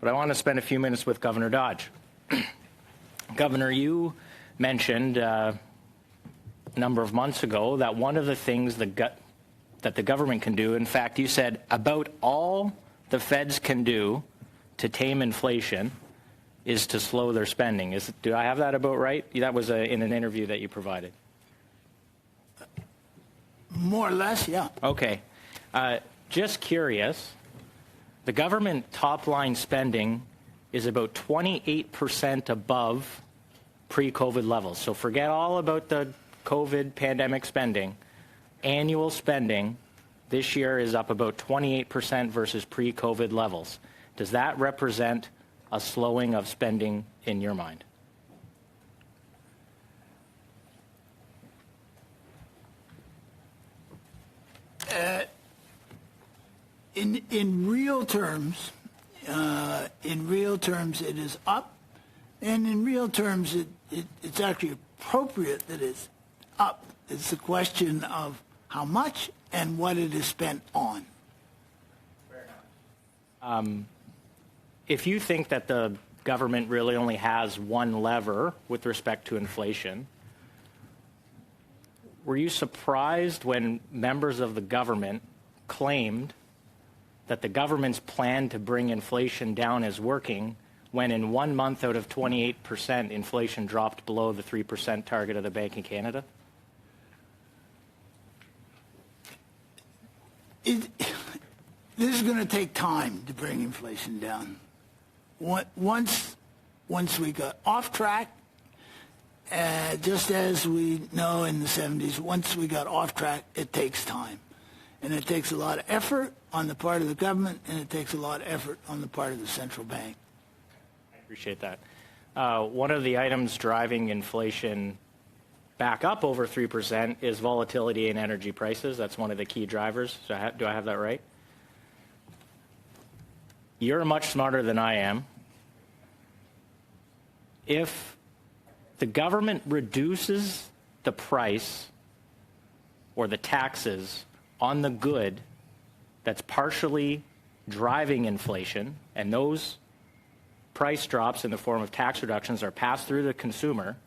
but I want to spend a few minutes with Governor Dodge. Governor, you mentioned a number of months ago that one of the things that the government can do, in fact, you said about all the feds can do to tame inflation is to slow their spending. Do I have that about right? That was in an interview that you provided. More or less, yeah. Okay. Just curious, the government top-line spending is about 28% above pre-COVID levels. So forget all about the COVID pandemic spending. Annual spending this year is up about 28% versus pre-COVID levels. Does that represent a slowing of spending in your mind? In real terms, it is up, and in real terms, it's actually appropriate that it's up. It's a question of how much and what it is spent on. Fair enough. If you think that the government really only has one lever with respect to inflation, were you surprised when members of the government claimed that the government's plan to bring inflation down is working when in 1 month out of 28% inflation dropped below the 3% target of the Bank of Canada? This is going to take time to bring inflation down. Once we got off track, just as we know in the 70s, once we got off track, it takes time. And it takes a lot of effort on the part of the government, and it takes a lot of effort on the part of the central bank. I appreciate that. One of the items driving inflation back up over 3% is volatility in energy prices. That's one of the key drivers. So do I have that right? You're much smarter than I am. If the government reduces the price or the taxes on the good that's partially driving inflation, and those price drops in the form of tax reductions are passed through the consumer,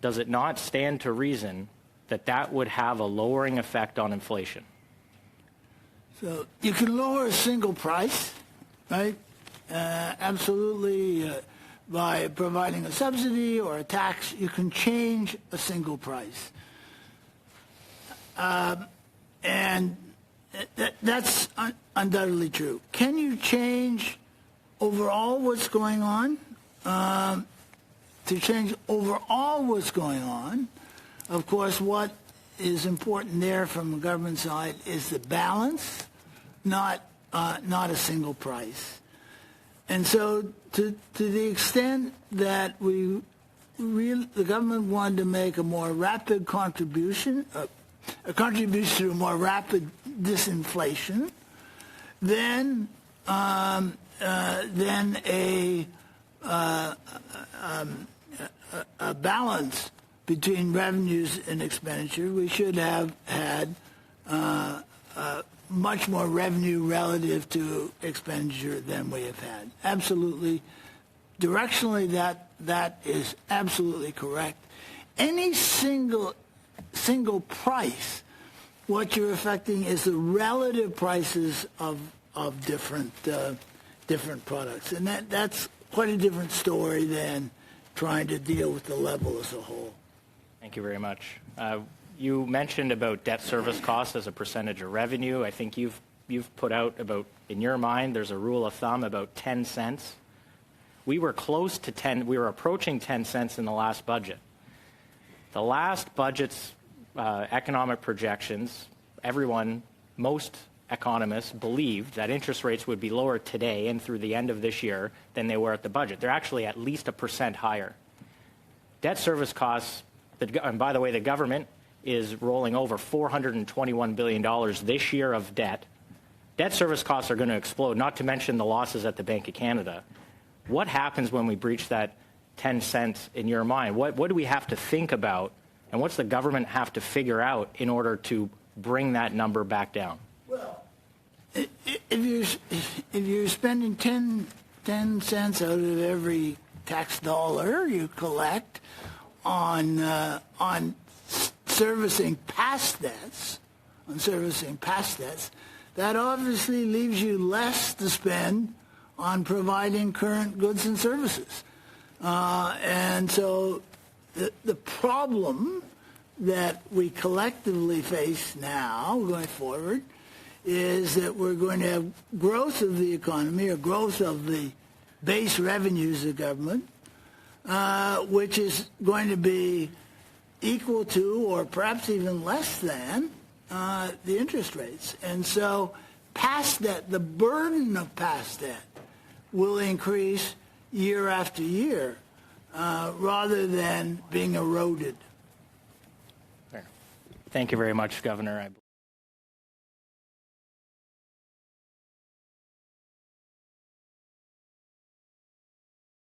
does it not stand to reason that that would have a lowering effect on inflation? So you can lower a single price, right? Absolutely. By providing a subsidy or a tax, you can change a single price. And that's undoubtedly true. Can you change overall what's going on? To change overall what's going on, of course, what is important there from the government side is the balance, not a single price. And so to the extent that the government wanted to make a more rapid contribution, a contribution to a more rapid disinflation, then a balance between revenues and expenditure. We should have had much more revenue relative to expenditure than we have had. Absolutely. Directionally, that is absolutely correct. Any single price, what you're affecting is the relative prices of different products. And that's quite a different story than trying to deal with the level as a whole. Thank you very much. You mentioned about debt service costs as a percentage of revenue. I think you've put out about, in your mind, there's a rule of thumb about 10 cents. We were close to 10, we were approaching 10 cents in the last budget. The last budget's economic projections, most economists believed that interest rates would be lower today and through the end of this year than they were at the budget. They're actually at least 1% higher. Debt service costs, and by the way, the government is rolling over $421 billion this year of debt. Debt service costs are going to explode, not to mention the losses at the Bank of Canada. What happens when we breach that 10 cents in your mind? What do we have to think about, and what's the government have to figure out in order to bring that number back down? Well, if you're spending 10 10 cents out of every tax dollar you collect on servicing past debts, that obviously leaves you less to spend on providing current goods and services. And so the problem that we collectively face now going forward is that we're going to have growth of the economy or growth of the base revenues of government, which is going to be equal to or perhaps even less than the interest rates. And so past debt, the burden of past debt will increase year after year rather than being eroded. Thank you very much, Governor.